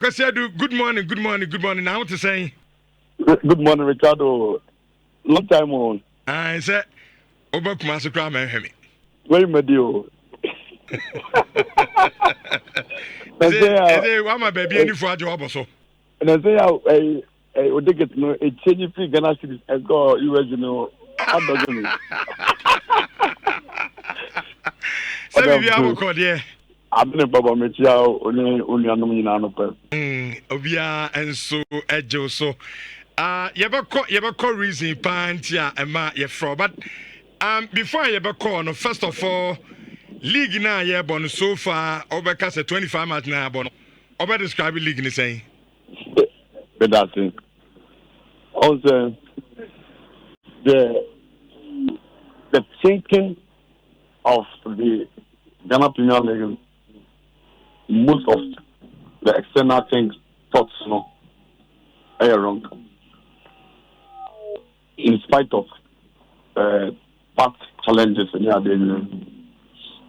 Kwasiadu, good morning, good morning, good morning. Now what to say? Good morning, Ricardo. Long time on. I said, Oba Kumasu Kram and me. Very medio. Is Na say it why my baby any for a job or so? na say I think no a change free Ghana cities and go US how does it? Say Other we have a good. call there. I've been a baba metia only anom nyina no pe. Obia and so edge so. Yebako reason pantia ema ye fro. But before yebako no, first of all, league na ye bon so far over 25 match na bon. Over describe league ni saying. But that's it. Also the the thinking of the Ghana Premier League, most of the external things, thoughts, are wrong. In spite of past challenges, you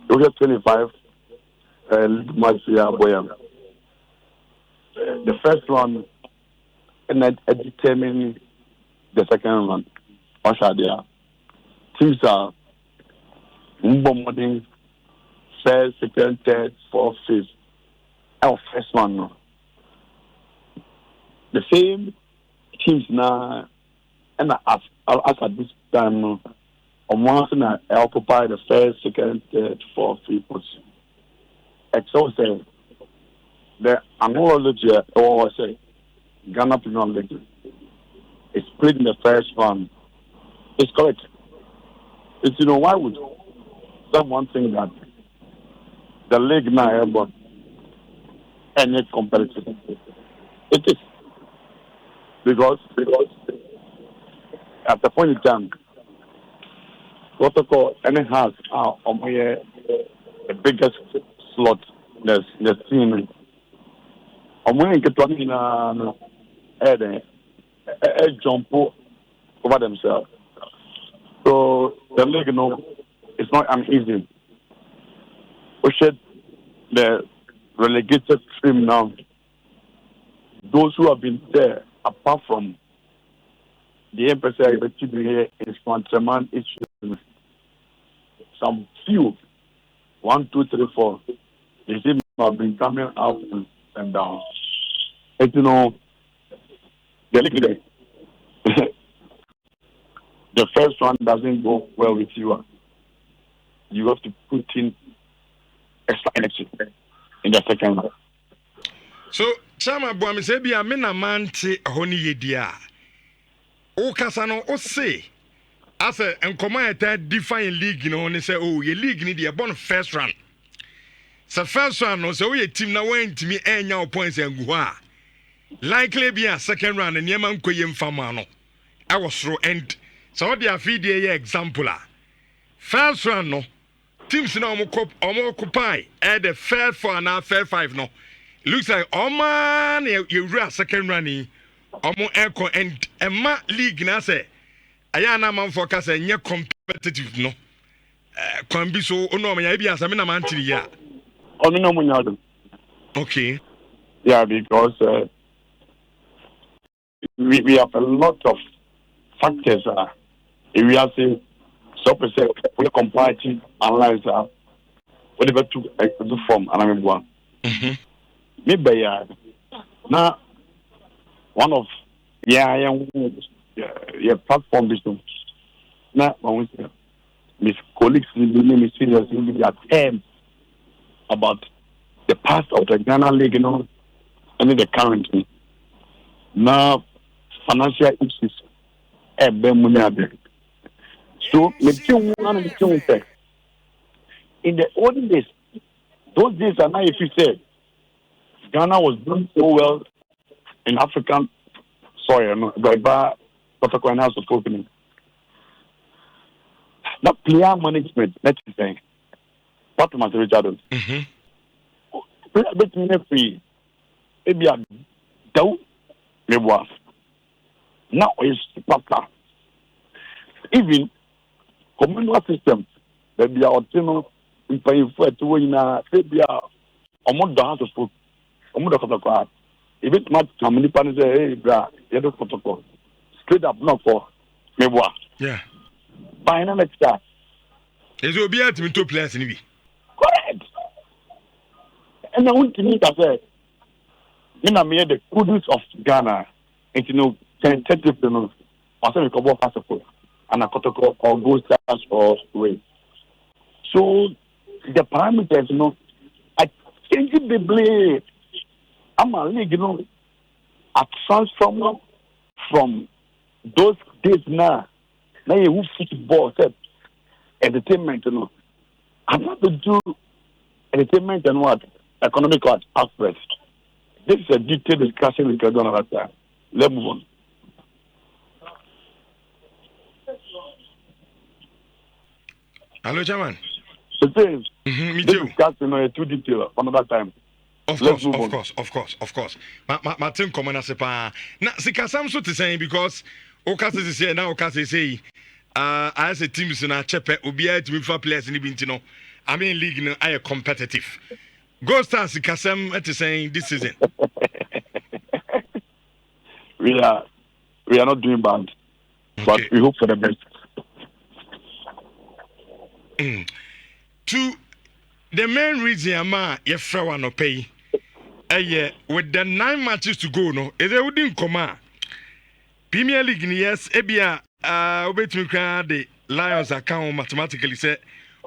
get 25 months here, boy. The first one, and then determine the second one. Osha there. Teams are bombarding first, second, third, fourth, fifth. Our first one, no. The same teams now, and as at this time, no, on one thing, I occupy the first, second, third, fourth, fifth position. Except say the analogy, or say Ghana Premier League is split in the first one. It's correct. It's why would someone think that the league now but any competitive? It is because at the point in time, protocol any has the biggest slot the team. I'm going to get one in jump over themselves. So the league, it's not uneasy. We should the relegated team now. Those who have been there, apart from the emphasize here is Pantraman issues. Some few, 1, 2, 3, 4, they seem to have been coming up and down. And the league, the first one doesn't go well with you. You have to put in extra energy in the second one. So, Chama Boami say, be a menamante honey yedia. O Casano, o say, as a and command define league, say, oh, your league need a bon first run. So, first run, no, so your team now went to me and your points and gua. Likely be a second run and Yaman Koyim Famano. I was through end. So, they are feeding a example. First run, no. Teams now occupy at the fair 4 and a fair 5 no. Looks like man you second running echo and Emma league na say ayana man forecast and competitive no. Can be so no me be as na man tiri ya. Okay. Yeah, because we have a lot of factors. If we are saying so percent we comparative analyze whatever to form and I'm one. Maybe now one of yeah platform business. Now when we Miss colleagues me seriously their terms about the past of the Ghana League, and then the current. Now financial issues so in the olden days, those days are now if you say Ghana was doing so well in African soil, but protocol has opening. That player management, let's say, what must Richard do? Free, maybe a doubt, maybe now is proper. Even communal system, maybe our team in paying for it to win maybe a more dance of food, a more of the crowd. If it's not some Nippon say, hey, bra, you don't protocol. Straight up, not for me. Yeah. By no next time. Is will be at me two players in it. Correct. And I want to meet that say, you know, me the goodness of Ghana, and you know, tentative, you know, I say we can work fast and a protocol or go stars or way. So the parameters, you know, I change the blade. I'm a league, you know, I transform from those days now. Now you football, said entertainment, you know. I'm not to do entertainment and what economic aspects. This is a detailed discussion we can do another time. Let's move on. Hello, Chairman. The thing Me this too. discussion is too detailed another time. Of Let's course, move of on. course, of course, of course. Martin Common Sepa. Now, Sikasam so to say because Okas is here now, Okas is say, as a team is in a chepe, Ubia to for players in the Bintino. I mean, league, you know, I are competitive. Go start Sikasam at saying this season. we are not doing bad, but Okay. we hope for the best. To the main reason ama ye frawa no pay with the 9 matches to go no is it wouldn't come Premier League ni yes ebia obetumi kra the Lions account mathematically say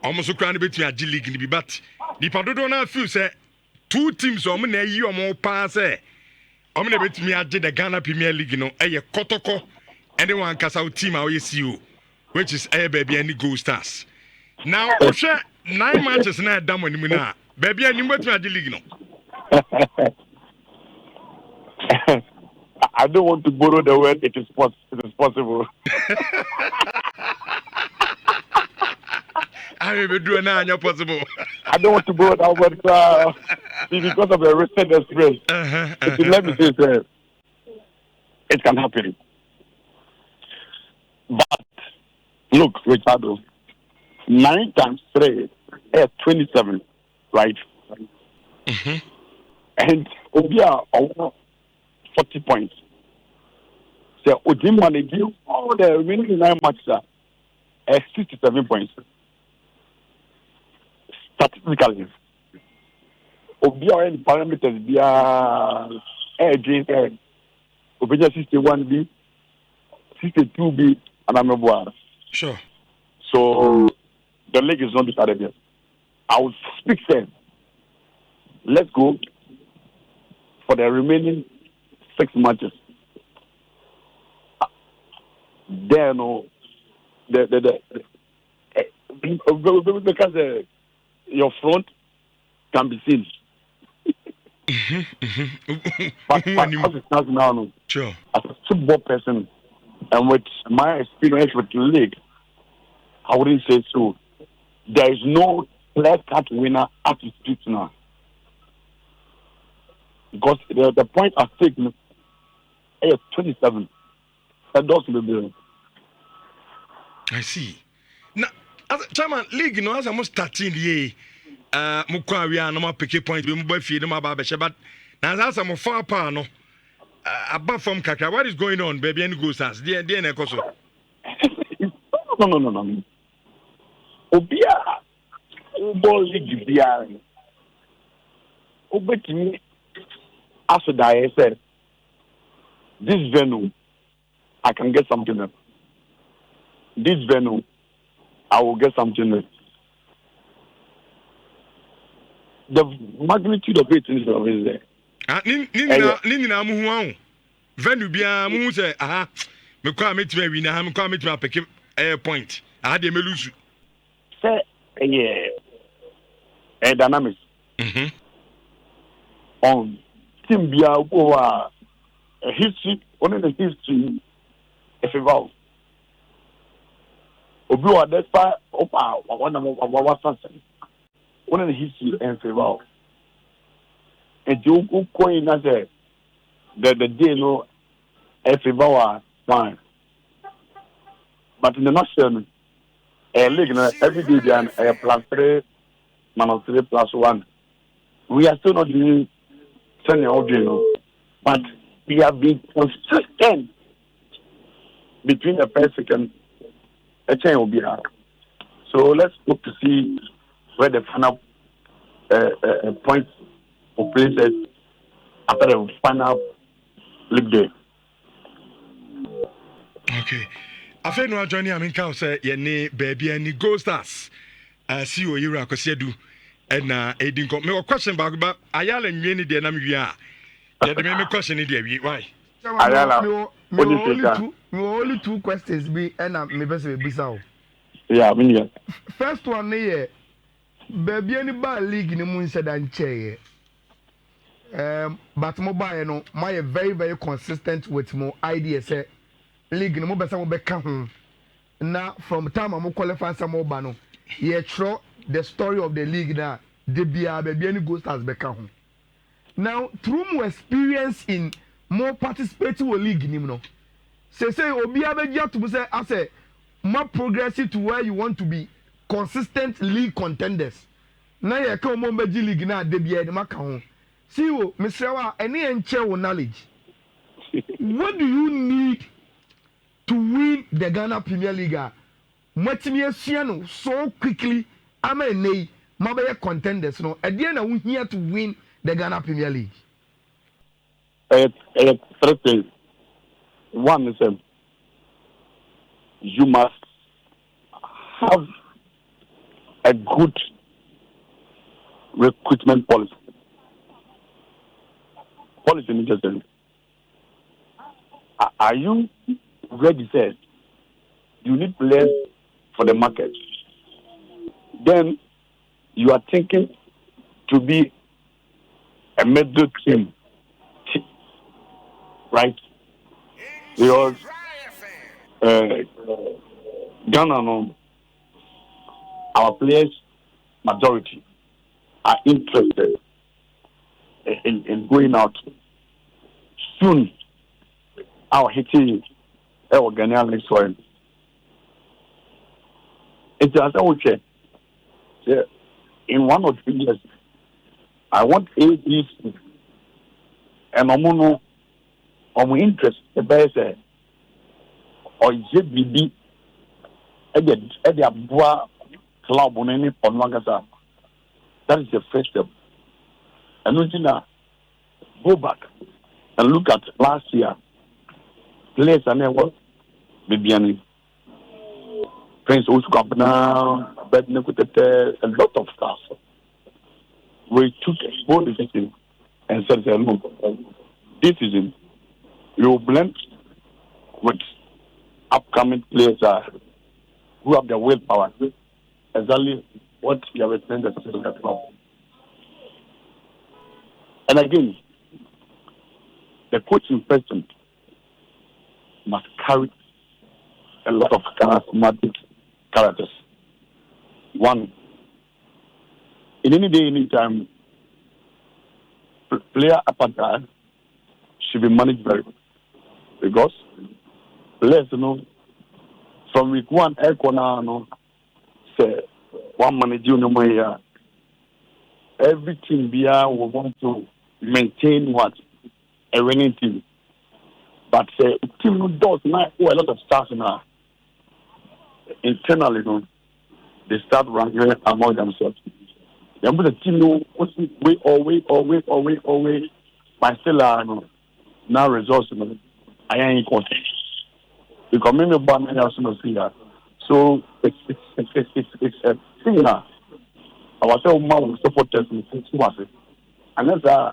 almost kra na betumi agi league ni bi but the padodo na feel say two teams omo na yi omo pa say omo na betumi agi the Ghana Premier League no kotoko anyone kasa team a we CEO which is Bibiani Gold Stars. Now, Osha 9 matches na dam on him na. Baby, and you went to the league no. I don't want to borrow the word it is possible. I will do an possible. I don't want to borrow that word because of the recent experience. Let me say that it can happen. But look, Ricardo, 9 times 3 is 27, right? And Obia over 40 points. So Ojimane give all the remaining 9 matches at 67 points. Statistically, Obia and parameters be Obia 61B, 62B, and I'm a Sure. So the league is not decided yet. I will speak then. Let's go for the remaining 6 matches. Then, because your front can be seen. But as it stands now, sure. As a football person and with my experience with the league, I wouldn't say so. There is no clear-cut winner at the street now. Because the point at stake is 27. That doesn't be. I see. Now, as a chairman, league, you know, as I'm starting the year, Mukwaria, no more picket point, we move feed them about but now as I'm far power, no, above from Kaka, what is going on, baby, and goes as dear, Nekoso. No. Obia, football league, Bia. Obetimi, after that, I said, this venue, I can get something else. This venue, I will get something else. The magnitude of it is always there. Nina Muhu, venue Bia Mu say, aha, me call me to win, I'm coming to pick a point. I had a melus. Say, a dynamics. On Team Bia, a history, only the history, if you vow. Obi that's part of one of our person. Only the history and favor. And you coin as the day no favor fine. But in the national a league every day and a +3 -3 +1. We are still not doing senior audio. But we have been consistent between the first second chain will be hard. So let's look to see where the final points will place it after the final league day. Okay. I feel no journey. I mean, can say your name, Bibiani Go Stars. See you, Nhyira, Kosiedu, and Edin. Me question back, but Ayala and Yeni, the name you are. Yeah, the main question is there. Why? Ayala, only two questions be and me best be bizarre. Yeah, I mean, yeah. First one, yeah, Bibiani ba league in the moon said and chair. But mobile, no, my very, very consistent with more ideas. League no best mo beka ho na from time am qualify some more no ye tro the story of the league na de bia be any go stars beka ho now through more experience in more participating with league nim no say obi abegia to say as a more progressive to where you want to be consistent league contenders na ye ka mo be league na de bia de maka ho see o misrewa any enche wo knowledge what do you need to win the Ghana Premier League? Matimi Asiano so quickly. I'm a nay, Mabaya contenders. No, at the end, I'm here to win the Ghana Premier League. Three things. One is you must have a good recruitment policy. Policy necessary. Are you ready? Said you need players for the market. Then you are thinking to be a middle team, right? Because Ghana, no, our players majority are interested in going out soon. Our hitting our Ghanaian league soil. It's as I would say, in 1 or 2 years, I want ABC and Omono on interest the best or JBB at the Abua club on any Ponwagasa. That is the first step. And now go back and look at last year. Players and what Bibiani, Prince Uskapna, a lot of stuff. We took a bold decision and said, look, this season you blend with upcoming players who have the willpower. Exactly what you have explained at the club. And again, the coaching person must carry a lot of charismatic characters. One, in any day, any time, player apartheid should be managed very well. Because players, from week 1, say, one manager, every team will want to maintain what? A winning team. But team does not a lot of stars now. Internally, they start ranking among themselves. They put the team way, but still now results. I ain't content. Because many of them are see that. So it's a thing now. Our self man supporters was it. And that's a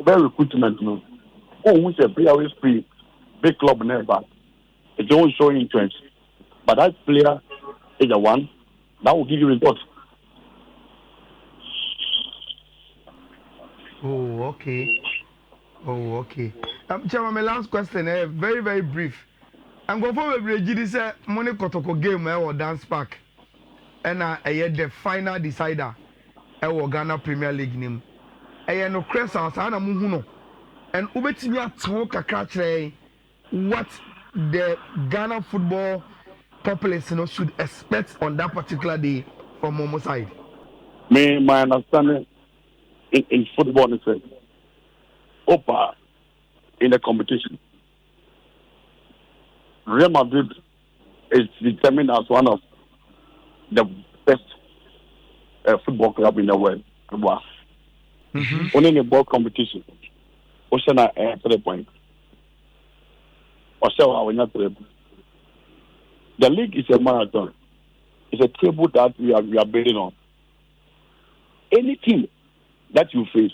very recruitment. Oh, we say player is free. Big club never. It don't show interest. But that player is the one that will give you results. Oh, okay. Chairman, my last question, very, very brief. I'm going for a Brigidi money kotoko game or dance park. And I had the final decider. Ghana Premier League name. I no cresa sana muhuno. And ubetimi ato kakra kyerɛ what the Ghana football populace should expect on that particular day from Momo side. My understanding in football is Opa in the competition. Real Madrid is determined as one of the best football club in the world. Only in the ball competition. Oceana 3 points. The league is a marathon. It's a table that we are building on. Any team that you face,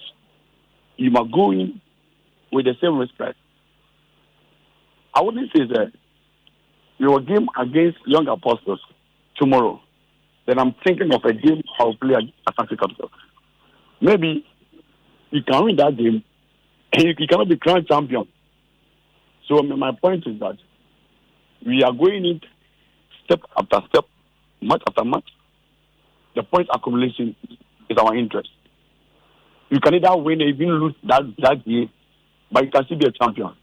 you must go in with the same respect. I wouldn't say that your game against Young Apostles tomorrow, then I'm thinking of a game I'll play at Africa. Maybe you can win that game and you cannot be crowned champion. So my point is that we are going in step after step, match after match. The point accumulation is our interest. You can either win or even lose that game, but you can still be a champion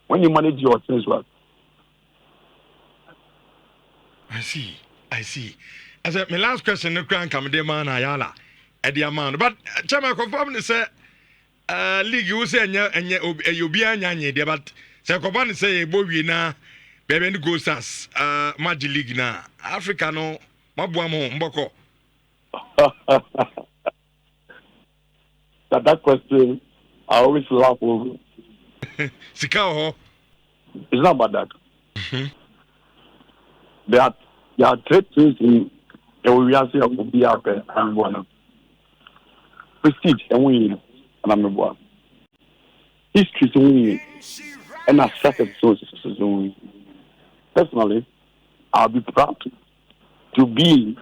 when you manage your things well. I see. As my last question, no crown come de man ayala at the amount. But Chama confirm to say league you say and you be anya there, but say confirm say boy na baby go stars Magic League na Africa no mabuamo mboko. That question I always laugh over. Sikao. It's not about that. There are 3 things in the reality of the and one. Prestige and winning, and I'm a history to winning, and a second sources to winning. Personally, I'll be proud to be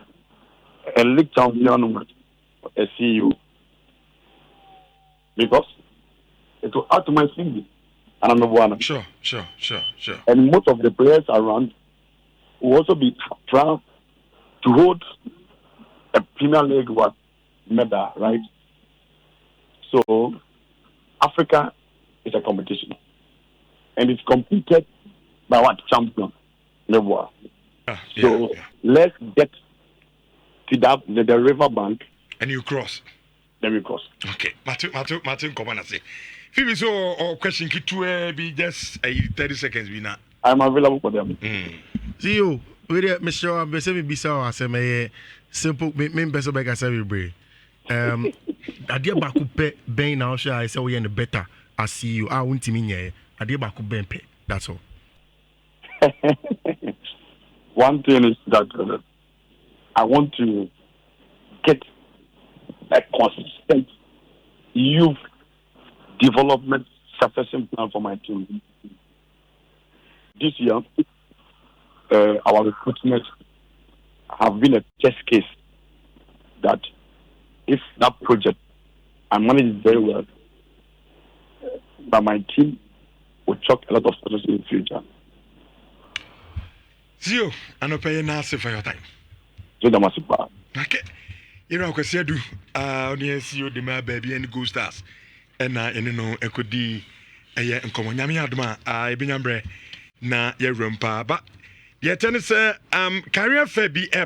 a league champion, a CEO, because it will add to my CV, and I'm a one. Sure. And most of the players around will also be proud to hold a Premier League medal, right? So, Africa is a competition, and it's competed by what champion level. So let's get to that the river bank, and you cross. Then we cross. Okay, Martin, come on and say. Phoebe, so or question to be just 30 seconds. We now. I'm available for them. See you. Michelle, I'm basically bisa I say me simple. Me beso beg I say we brave. Adia baku pe ben now. Sure, I say we in the better. I see you. I won't mean ye. Adia baku ben pe. That's all. One thing is that I want to get a consistent youth development succession plan for my team. This year, our recruitment have been a test case that if that project I manage it very well, that my team will chalk a lot of success in the future. Zio, I no pay nasi for your time. So that must be bad. Okay. You know, because you do, only see you, the my baby and go stars. And you know, I could be a year and come on Yami Adma, I be number na ye rumpa. But yet, career fair be a